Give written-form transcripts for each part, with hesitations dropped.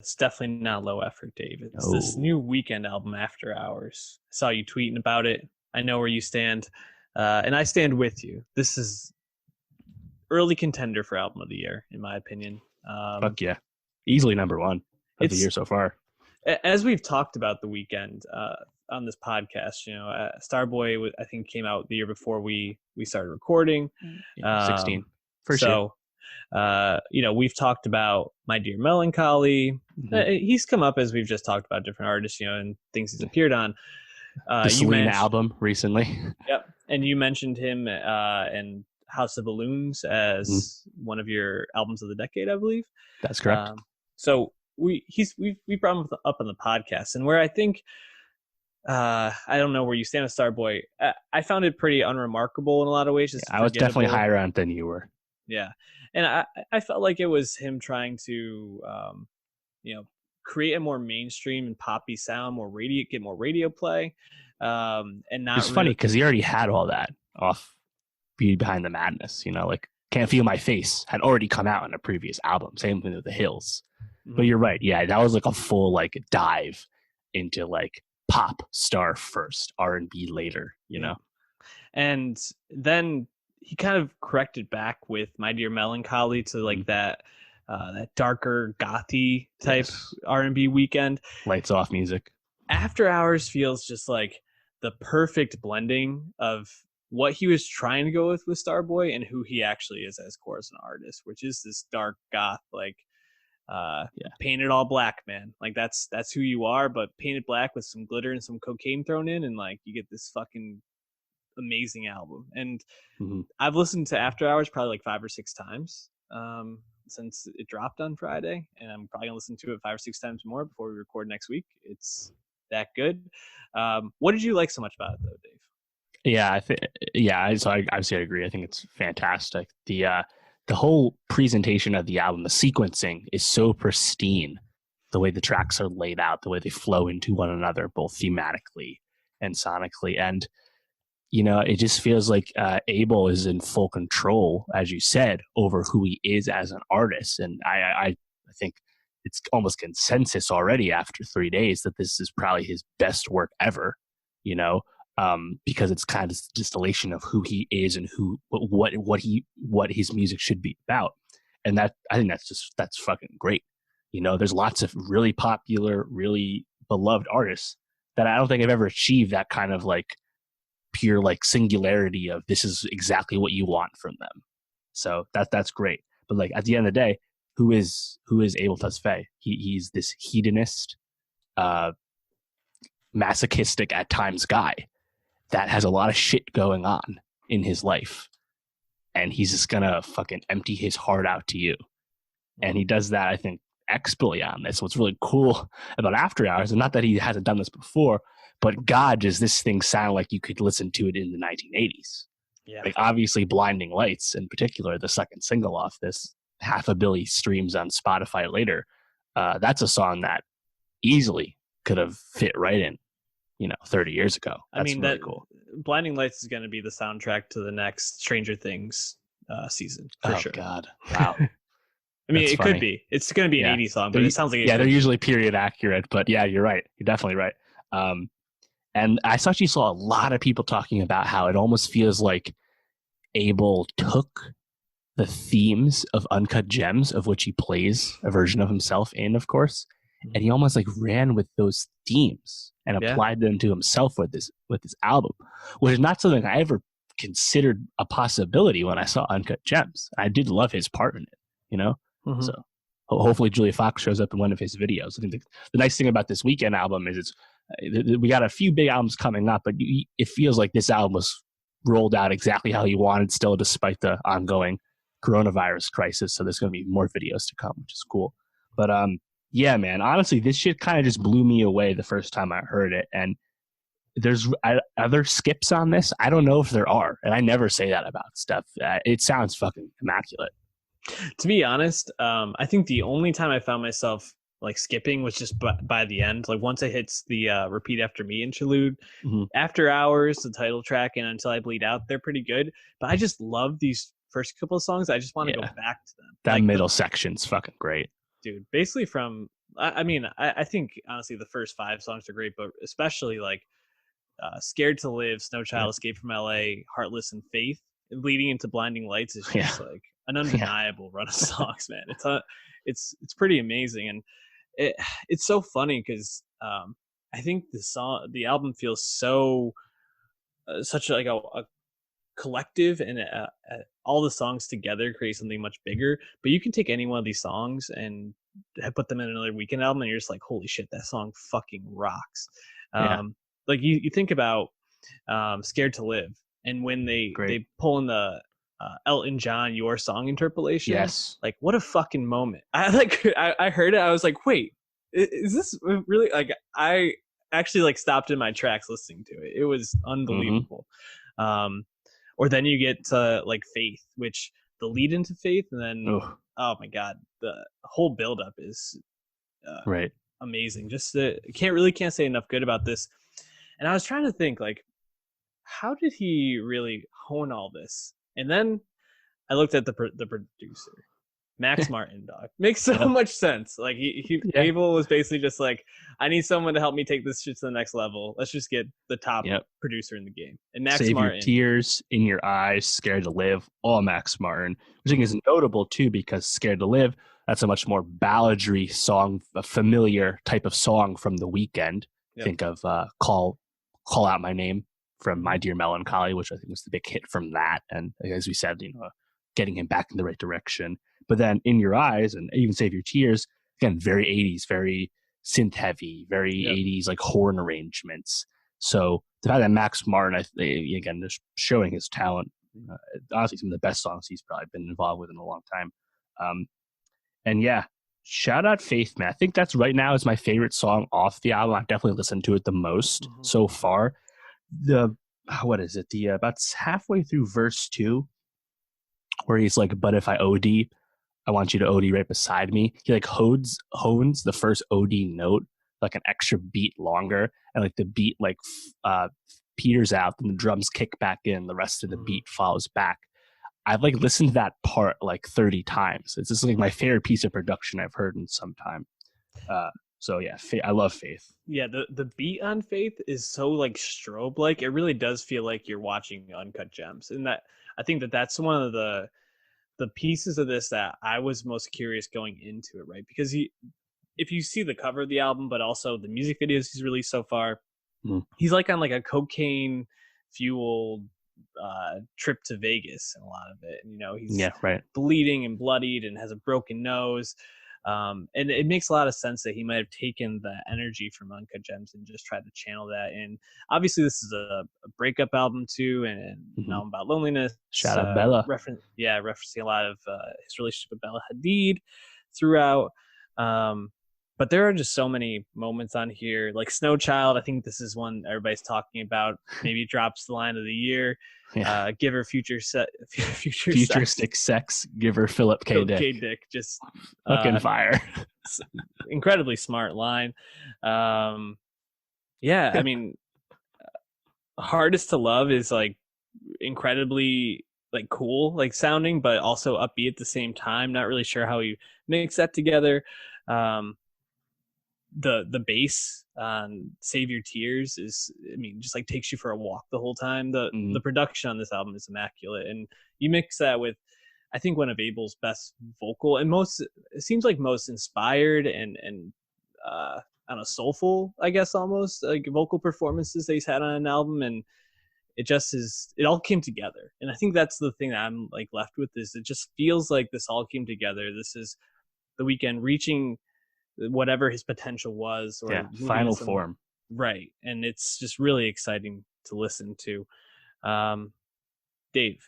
It's definitely not low effort, Dave. It's this Oh, new Weekend album, After Hours. I saw you tweeting about it. I know where you stand, and I stand with you. This is early contender for album of the year, in my opinion. fuck yeah. Easily number one of the It's year so far. as we've talked about the Weekend on this podcast. Starboy I think came out the year before we started recording. Yeah, 16. Um, First year. so we've talked about My Dear Melancholy. Mm-hmm. He's come up as we've just talked about different artists, and things he's appeared on. The You Selena mentioned, album recently. yep, and you mentioned him and House of Balloons Mhm. as one of your albums of the decade, I believe. That's correct. So we brought him up on the podcast, and where I think I don't know where you stand with Starboy. I found it pretty unremarkable in a lot of ways, Yeah, just I was definitely forgettable. higher on it than you were. Yeah, and I felt like it was him trying to you know create a more mainstream and poppy sound, get more radio play, and not It's funny really. because he already had all that off Beauty Behind the Madness, like Can't Feel My Face had already come out in a previous album. Same thing with The Hills. But Mhm. you're right. Yeah, that was like a full like dive into like pop star first, R&B later. Yeah. And then he kind of corrected back with My Dear Melancholy to like Mhm. that darker gothy type Yes. R&B Weekend. Lights off music. After Hours feels just like the perfect blending of what he was trying to go with Starboy and who he actually is as core as an artist, which is this dark goth, like Yeah. painted all black, man. Like that's who you are, but painted black with some glitter and some cocaine thrown in, and like you get this fucking amazing album. And Mhm. I've listened to After Hours probably like 5 or 6 times since it dropped on Friday, and I'm probably gonna listen to it 5 or 6 times more before we record next week. It's that good. What did you like so much about it, though, Dave? Yeah, I think so I obviously I agree. I think it's fantastic. The whole presentation of the album, the sequencing is so pristine. The way the tracks are laid out, the way they flow into one another, both thematically and sonically. And it just feels like Abel is in full control, as you said, over who he is as an artist. And I think it's almost consensus already after 3 days that this is probably his best work ever. You know, because it's kind of distillation of who he is and what his music should be about. And that I think that's fucking great. There's lots of really popular, really beloved artists that I don't think have ever achieved that kind of like pure like singularity of this is exactly what you want from them. So that's great. But like at the end of the day, who is Abel Tesfaye? He's this hedonist, uh, masochistic at times guy that has a lot of shit going on in his life, and he's just gonna fucking empty his heart out to you. And he does that, I think, expertly on this. What's really cool about After Hours, and not that he hasn't done this before, but God, does this thing sound like you could listen to it in the 1980s? Yeah. Like, obviously, Blinding Lights, in particular, the second single off this, 500,000,000 streams on Spotify later. That's a song that easily could have fit right in, 30 years ago. I That's mean really that cool. Blinding Lights is going to be the soundtrack to the next Stranger Things season for Oh, sure. God. Wow. I mean, That's it funny. could be. It's going to be an Yeah. 80s song, but it sounds like they're usually period accurate. But yeah, you're right. You're definitely right. And I actually saw a lot of people talking about how it almost feels like Abel took the themes of Uncut Gems, of which he plays a version of himself in, of course, and he almost like ran with those themes and applied them to himself with this album, which is not something I ever considered a possibility when I saw Uncut Gems. I did love his part in it. So hopefully Julia Fox shows up in one of his videos. I think the nice thing about this Weekend album is we got a few big albums coming up, but it feels like this album was rolled out exactly how he wanted still, despite the ongoing coronavirus crisis. So there's going to be more videos to come, which is cool. But yeah, man, honestly, this shit kind of just blew me away the first time I heard it. And there's other skips on this. I don't know if there are. And I never say that about stuff. It sounds fucking immaculate. To be honest, I think the only time I found myself like skipping was just by the end. Like once it hits the Repeat After Me interlude, After Hours, the title track, and Until I Bleed Out, they're pretty good. But I just love these first couple of songs. I just want to go back to them. That like middle section's fucking great. dude, basically from I mean, I think honestly the first 5 songs are great, but especially like Scared to Live, Snow Yeah. Child, Escape from LA, Heartless, and Faith, leading into Blinding Lights is Yeah. just like an Yeah. undeniable run of songs, man. It's pretty amazing, and it it's so funny because I think the album feels so such like a collective, and all the songs together create something much bigger. But you can take any one of these songs and put them in another Weekend album, and you're just like, holy shit, that song fucking rocks. Yeah. Like you think about Scared to Live, and when Great. they pull in the Elton John Your Song interpolation, Yes. like what a fucking moment. I heard it, I was like, wait, is this really, like, I actually like stopped in my tracks listening to it. It was unbelievable. um or then you get to like Faith, which the lead into Faith, and then Oh, oh my god, the whole buildup is uh, right. amazing. Just can't say enough good about this. And I was trying to think like, how did he really hone all this? And then I looked at the producer, Max Martin, dog. Makes so Yep. much sense. Like he Yeah. Abel was basically just like, I need someone to help me take this shit to the next level. Let's just get the top Yep. producer in the game. And Max Save Your Martin. Tears, In Your Eyes, Scared to Live, all Max Martin, which I think is notable too because Scared to Live, that's a much more balladry song, a familiar type of song from The Weeknd. Yep. Think of Call Out My Name from My Dear Melancholy, which I think was the big hit from that. And as we said, getting him back in the right direction. But then In Your Eyes and even Save Your Tears, again, very 80s, very synth heavy, very Yep. 80s like horn arrangements. So the fact that Max Martin, again, just showing his talent, honestly, some of the best songs he's probably been involved with in a long time. And yeah, shout out Faith, man. I think that's right now is my favorite song off the album. I've definitely listened to it the most so far. What is it? The about halfway through verse 2, where he's like, "But if I OD, I want you to OD right beside me." He like hones the first OD note like an extra beat longer, and like the beat like peters out, and the drums kick back in. The rest of the beat follows back. I've like listened to that part like 30 times. It's just like my favorite piece of production I've heard in some time. So yeah, I love Faith. Yeah, the beat on Faith is so like strobe like. It really does feel like you're watching Uncut Gems, and that I think that's one of the pieces of this that I was most curious going into it, right? Because if you see the cover of the album, but also the music videos he's released so far, he's like on like a cocaine fueled trip to Vegas in a lot of it. And he's bleeding and bloodied and has a broken nose. And it makes a lot of sense that he might have taken the energy from Uncut Gems and just tried to channel that. And obviously this is a breakup album too, and an album about loneliness. Shout out Bella. Referencing a lot of his relationship with Bella Hadid throughout. But there are just so many moments on here, like Snow Child. I think this is one everybody's talking about. Maybe drops the line of the year. Yeah. Give her futuristic sex. Give her Philip K. Dick. Just fucking fire. Incredibly smart line. Yeah, I mean, Hardest to Love is like incredibly like cool, like sounding, but also upbeat at the same time. Not really sure how you mix that together. The bass on Save Your Tears is, I mean, just like takes you for a walk the whole time. The production on this album is immaculate, and you mix that with, I think, one of Abel's best vocal and it seems like most inspired and I don't know, soulful, I guess, almost like vocal performances that he's had on an album. And it all came together. And I think that's the thing that I'm like left with, is it just feels like this all came together. This is The Weeknd reaching whatever his potential was, or final form, right? And it's just really exciting to listen to. Dave,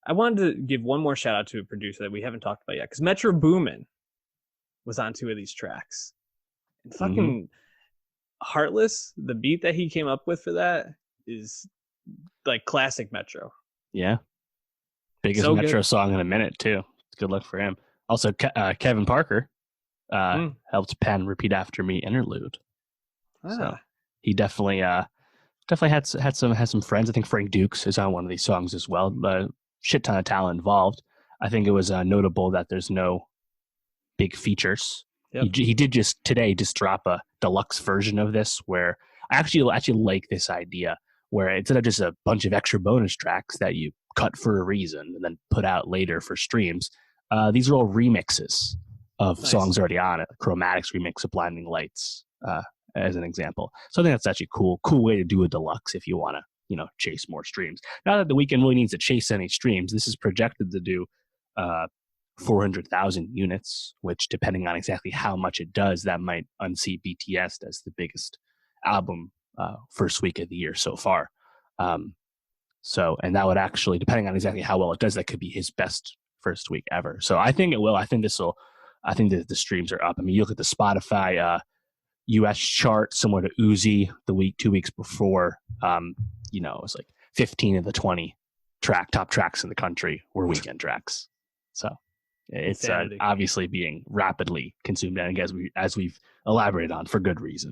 I wanted to give one more shout out to a producer that we haven't talked about yet, because Metro Boomin was on 2 of these tracks. And fucking Heartless, the beat that he came up with for that is like classic Metro. Yeah, biggest so Metro song in a minute too. Good luck for him. Also, Kevin Parker helped pen "Repeat After Me" interlude. So he definitely had some friends. I think Frank Dukes is on one of these songs as well. A shit ton of talent involved. I think it was notable that there's no big features Yep. He did just today just drop a deluxe version of this where I actually like this idea where instead of just a bunch of extra bonus tracks that you cut for a reason and then put out later for streams, these are all remixes of Nice. songs already on it. Chromatics remix of Blinding Lights, as an example. So I think that's actually cool way to do a deluxe if you want to, chase more streams. Not that the Weeknd really needs to chase any streams. This is projected to do 400,000 units, which depending on exactly how much it does, that might unseat BTS as the biggest album first week of the year so far. And that would actually, depending on exactly how well it does, that could be his best first week ever. So I think it will. I think that the streams are up. I mean, you look at the Spotify US chart, similar to Uzi, 2 weeks before, it was like 15 of the 20 top tracks in the country were Weeknd tracks. So it's obviously being rapidly consumed, and as we've elaborated on, for good reason.